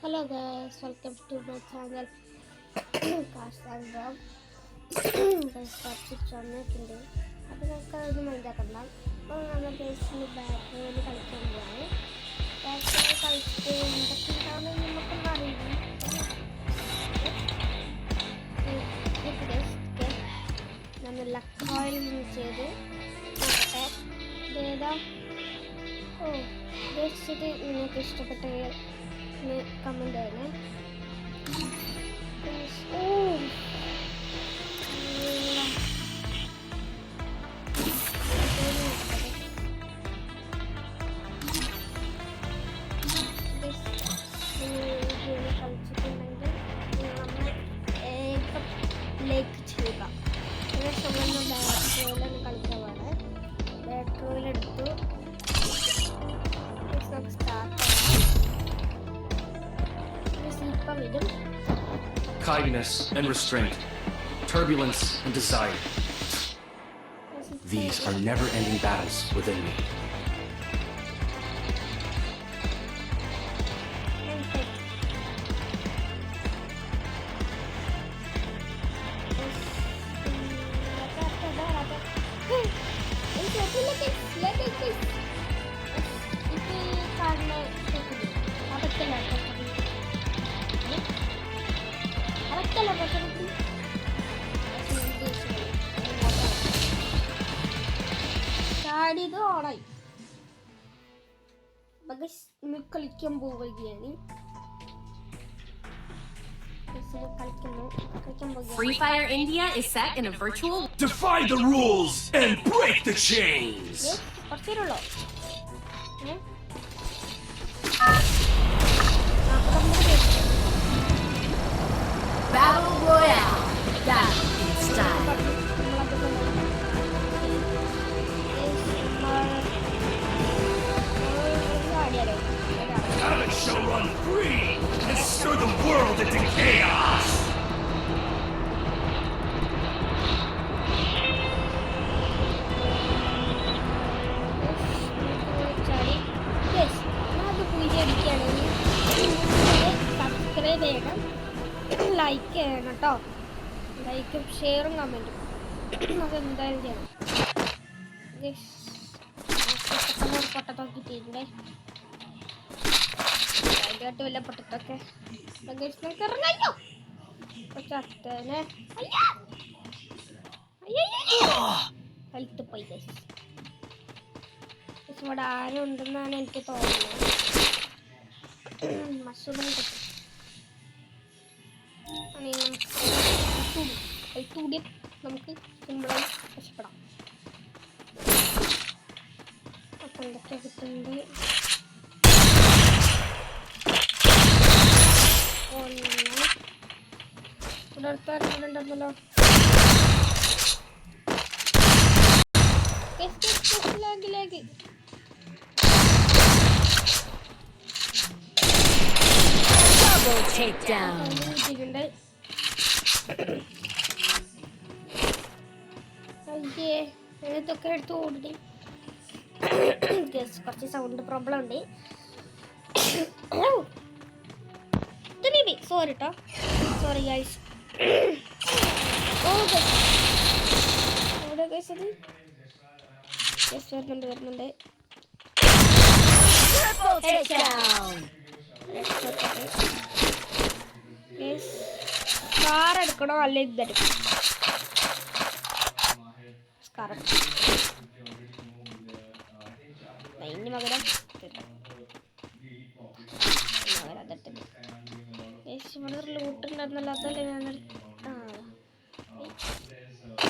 Hello guys, welcome to my channel Cast and Rob. Guys, subscribe ചൊന്നൊക്കെയുണ്ട്. അപ്പോൾ നമുക്ക് അതൊന്നും മനസ്സിലാക്കണ്ട. അപ്പോൾ നമ്മൾ ഗൈസിന് ബാറ്ററിയിൽ കളിക്കാൻ പോവാണ്. ബാറ്ററി കളിച്ച് എന്തൊക്കെ ഉണ്ടാവുമെന്ന് നമുക്കൊന്നും അറിയില്ല. നമ്മൾ ലക്ക് ഓയിൽ യൂസ് ചെയ്ത് നോക്കട്ടെ. ഇതേതാ? ഓ ജസ്റ്റ് നിങ്ങൾക്ക് ഇഷ്ടപ്പെട്ട കമന്റ് ചെയ്യണേ. കളിച്ചിട്ടുണ്ടെങ്കിൽ ലൈക്ക് ചെയ്യുക. ബാറ്ററിയിലാണ് കളിക്കാൻ പാടെ. ബാറ്ററിയിലെടുത്തു നമുക്ക് start kindness and restraint, turbulence and desire. These are never-ending battles within me. ഇത് ഓണായി കളിക്കാൻ പോവുകയാണ്. Free Fire India is set in a virtual. Defy the rules and break the chains. Battle Royale. Battle in style. Talent shall run free and stir the world into chaos. Subscribe ചെയ്യണം, like ചെയ്യണം കേട്ടോ. ലൈക്കും ഷെയറും കമൻറ്റും അതെന്തായാലും ചെയ്യണം. പൊട്ടത്തൊക്കെ കിട്ടിയിട്ടുണ്ടേ. അതിൻ്റെ വല്ല പൊട്ടത്തൊക്കെ ഇറങ്ങോ ചത്തനെ ഹെൽത്ത് പോയി. ഇവിടെ ആരും ഉണ്ടെന്നാണ് എനിക്ക് തോന്നുന്നത്. മഷൂറും കിട്ടും. ഹെൽത്ത് നമുക്ക് സിമ്പിളായി രക്ഷപ്പെടാം. അപ്പം എന്തൊക്കെ കിട്ടുന്നുണ്ട്? ഉണ്ടല്ലോ Double takedown. ഇതൊക്കെ എടുത്ത് ഓടി. കുറച്ച് സൗണ്ട് പ്രോബ്ലം ഉണ്ട്. സോറി കേട്ടോ, സോറി ഗൈസ്. വരുന്നുണ്ട്. സ്കാർ എടുക്കണോ അല്ല ഇതെടുക്കണം? സ്കാർ അതിന് പകരം ഇവിടെ ഒരു ലൂട്ടുണ്ടായിരുന്നല്ലോ, അതല്ലേ ഞാൻ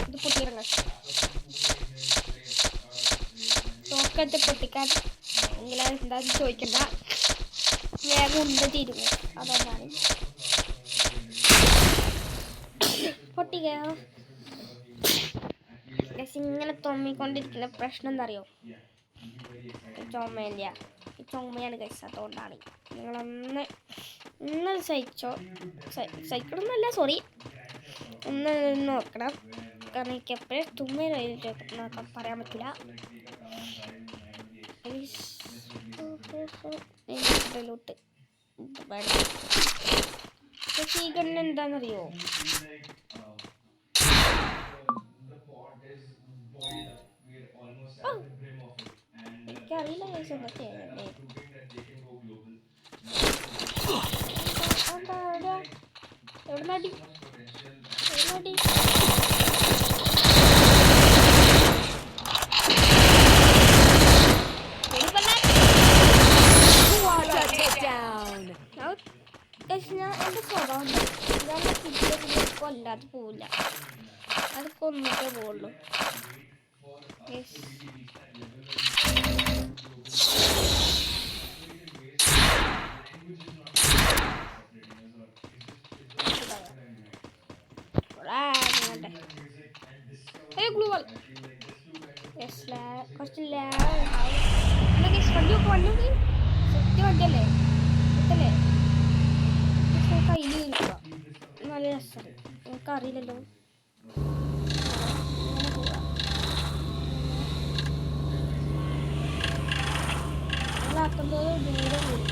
ഇത് പൊട്ടിയിറങ്ങ തോക്കറ്റ് പൊട്ടിക്കാൻ എങ്കിലും എന്തായാലും ചോദിക്കണ്ട, വേഗം ഉണ്ട് തീരുമോ അതുകൊണ്ടാണ് പൊട്ടിക്കോ. ഇങ്ങനെ തൊമ്മിക്കൊണ്ടിരിക്കുന്ന പ്രശ്നം എന്താ അറിയോ? ചുമയില്ല, ഈ ചുമയാണ് കഴിച്ചത്. അതുകൊണ്ടാണ് നിങ്ങളൊന്ന് സഹിക്കണമെന്നല്ല, സോറി, ഒന്ന് നോക്കണം. കാരണം എനിക്ക് എപ്പോഴും തുമ്മ പറയാൻ പറ്റില്ല. ഇതിലോട്ട് പക്ഷേ ഈ ഗണ്ണ് എന്താണെന്നറിയോ? എനിക്കറിയില്ല ഗൈസ് എന്താ ചെയ്യണ്ടേ. എവിടുന്നടി ഞാൻ എൻ്റെ സ്വഭാവം ഞാൻ കിട്ടിയ കൊല്ലാതെ പോവില്ല. അത് കൊന്നിട്ടേ പോവുള്ളൂ. കുറച്ച് വണ്ടി സത്യം വണ്ടിയല്ലേ എത്തല്ലേ കയ്യിൽ ഇരിക്കുക. നല്ല രസമാണ്. എനിക്കറിയില്ലല്ലോ. ആക്കുമ്പോൾ ദൂരെ പോയി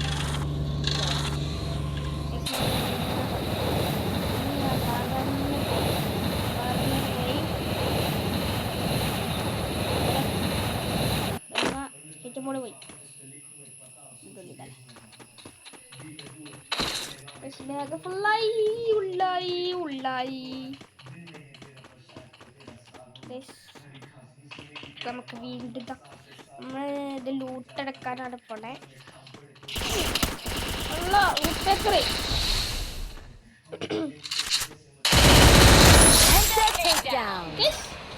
ചുറ്റുമോട് പോയി ബാഗ് ഫുള്ളായി ഉള്ളായി. നമുക്ക് വീണ്ടും നമ്മൾ ഇത് ലൂട്ടെടുക്കാനാണ് പോണേ.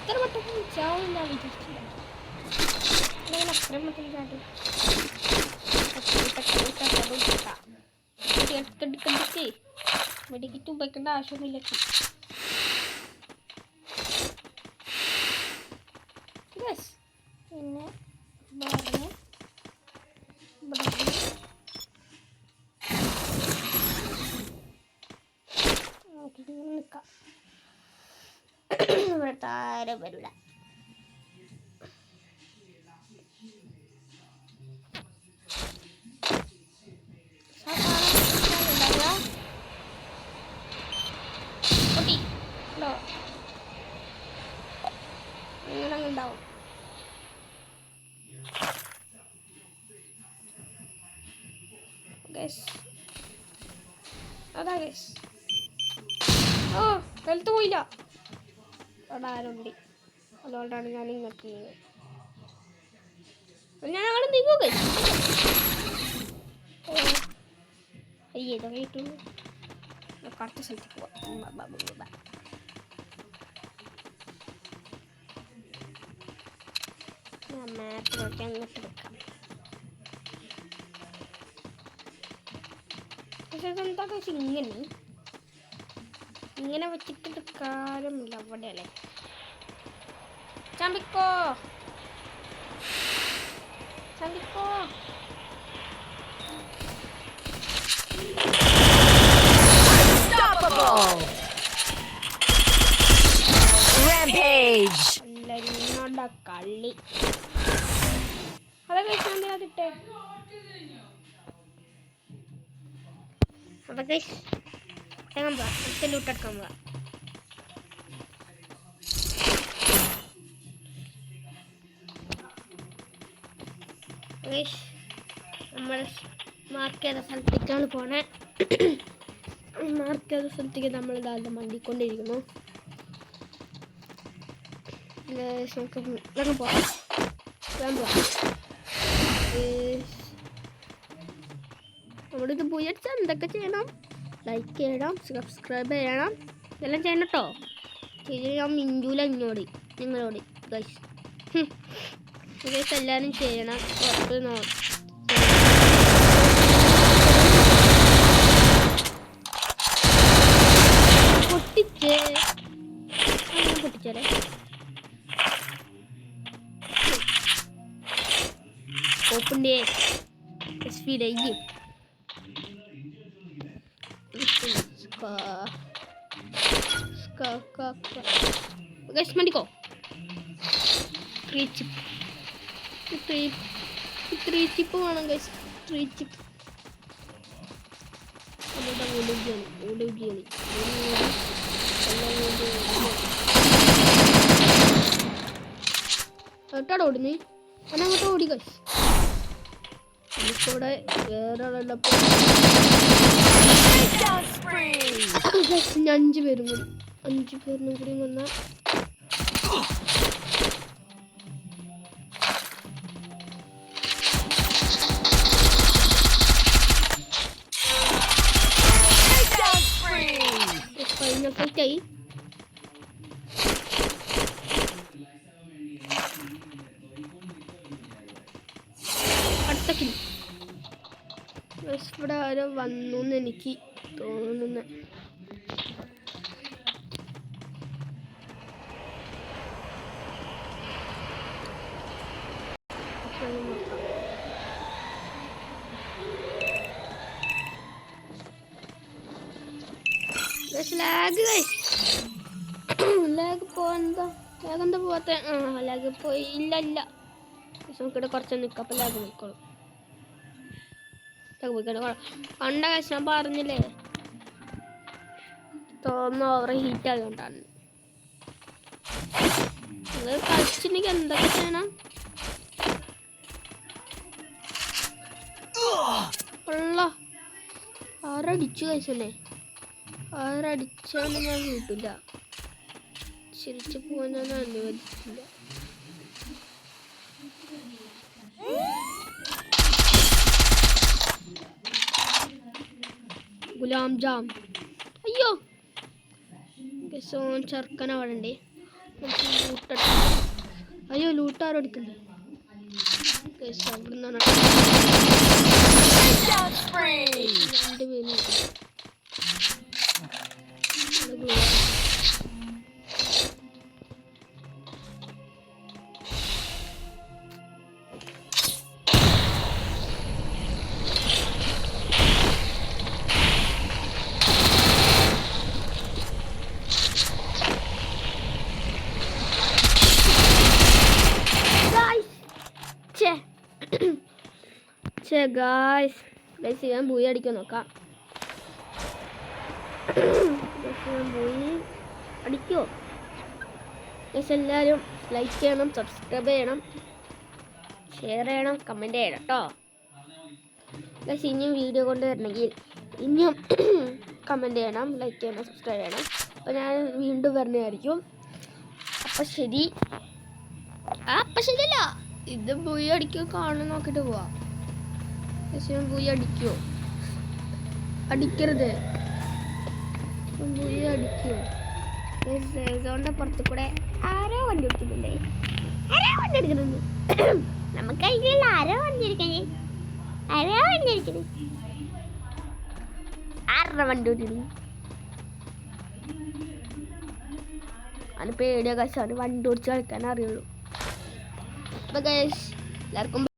ഇത്ര പെട്ടെന്ന് ചാവും ഞാൻ വിചാരിച്ചില്ല. അത്രയും പെട്ടെന്ന് ചാടി എടുക്കണ്ടേ മെഡിക്കിറ്റ് ഉപയോഗിക്കേണ്ട ആവശ്യമൊന്നുമില്ല. പിന്നെ നിൽക്കാം. ഇവിടെ താരം വരില്ല. ഇങ്ങനെ ഉണ്ടാവും. അതാ ഗൈസ്. ഓ വെളുത്ത് പോയില്ല. അവിടെ ആരുണ്ട്? അതുകൊണ്ടാണ് ഞാൻ ഇങ്ങോട്ട് നീങ്ങുന്നത്. ഞാൻ അങ്ങോട്ട് നീങ്ങുക. അയ്യേ ഇതൊക്കെ കിട്ടുള്ളൂ. അടുത്ത സ്ഥലത്തേക്ക് പോവാം. മാപ്പ് നോക്കി അങ്ങോട്ട് വെക്കാം. പക്ഷെ ഇതെന്താ ഇങ്ങനെ വെച്ചിട്ട് കാര്യമില്ല. അവിടെയല്ലേ ചമ്പിക്കോ. Rampage. കളി അതൊക്കെ കിട്ടേ. അതൊക്കെ ലൂട്ടെടുക്കാൻ പോവാ. നമ്മൾ മാർക്ക് ചെയ്ത സ്ഥലത്തേക്കാണ് പോണേ. മാർക്ക് ചെയ്ത സ്ഥലത്തേക്ക് നമ്മൾ ഇതാ മണ്ടിക്കൊണ്ടിരിക്കുന്നു. നമുക്ക് പോവാം. നമ്മുടെ ഇത് പോയി അടിച്ചാൽ എന്തൊക്കെ ചെയ്യണം? ലൈക്ക് ചെയ്യണം, സബ്സ്ക്രൈബ് ചെയ്യണം, എല്ലാം ചെയ്യണം കേട്ടോ. ഇത് ഞാൻ മിഞ്ചൂല നിങ്ങളോട് ഗൈസ്. എല്ലാവരും ചെയ്യണം. പൊട്ടിച്ചേ open the speed again. Guys, mandi ko. Three chip. Guys. 3 chip. നമ്മുടെ ഓടുകയാണ് കേട്ടാടോ ഓടുന്നേ അങ്ങോട്ട് ഓടിക്കോ എനിക്കിവിടെ വേറെ ആളുള്ളപ്പോൾ 5 പേരും കൂടി വന്നാൽ ഫൈനൽ അടുത്ത കിൽ ഇവിടെ ആരോ വന്നു എന്ന് എനിക്ക് തോന്നുന്നു. ലാഗ് പോവാത്ത പോവാത്ത ലാഗ് പോയി ഇല്ല നമുക്കിവിടെ കുറച്ച് നിൽക്കാം അപ്പം ലാഗ് പോയിക്കോളും. കണ്ട കാശ് ഞാൻ പറഞ്ഞില്ലേ തോന്നുന്നു ഓവർ ഹീറ്റ് ആയതുകൊണ്ടാണ്. നിങ്ങൾ കളിച്ചിട്ടുണ്ടെങ്കിൽ എന്തൊക്കെ ചെയ്യണം? ആരടിച്ചു കഴിച്ചല്ലേ? ആരടിച്ചാലും ഞാൻ വീട്ടില്ല. ചിരിച്ചു പോകാൻ ഞാൻ അനുവദിച്ചില്ല. ഗുലാം ജാം അയ്യോ സോൻ ചെറുക്കൻ അവിടെ ഉണ്ട്. അയ്യോ ലൂട്ടാരോ അടിക്കണ്ടേ? അവിടെ നിന്നാണ് 2 പേര്. ഗായ്സ് ഞാൻ പോയി അടിക്കാൻ നോക്കാം. പോയി അടിക്കുമോ? ഗായ്സ് എല്ലാവരും ലൈക്ക് ചെയ്യണം, സബ്സ്ക്രൈബ് ചെയ്യണം, ഷെയർ ചെയ്യണം, കമൻറ്റ് ചെയ്യണം കേട്ടോ. ഗായ്സ് ഇനിയും വീഡിയോ കൊണ്ട് വരണമെങ്കിൽ ഇനിയും കമൻറ്റ് ചെയ്യണം, ലൈക്ക് ചെയ്യണം, സബ്സ്ക്രൈബ് ചെയ്യണം. അപ്പോൾ ഞാൻ വീണ്ടും വരുന്നതായിരിക്കും. അപ്പം ശരി. അപ്പം ശരിയല്ല, ഇത് പോയി അടിക്കുക കാണാൻ നോക്കിയിട്ട് പോവാം. പോയി അടിക്കുമോ? അടിക്കരുത്. പോയി അടിക്കുമോ? സേസോണിന്റെ പുറത്ത് കൂടെ ആരോ വണ്ടി ഓടിക്കുന്നുണ്ടേ. ആരോ വണ്ടി ഓടിക്കണത് നമുക്ക് അതിലുള്ള ആരോ വണ്ടി ഓടിക്കണേ. ആരുടെ വണ്ടി ഓടിക്കണേ? അതിന് പേടിയ കാശാണ്. വണ്ടി ഓടിച്ച് കളിക്കാൻ അറിയുള്ളൂ. അപ്പൊ ഗൈസ് എല്ലാവർക്കും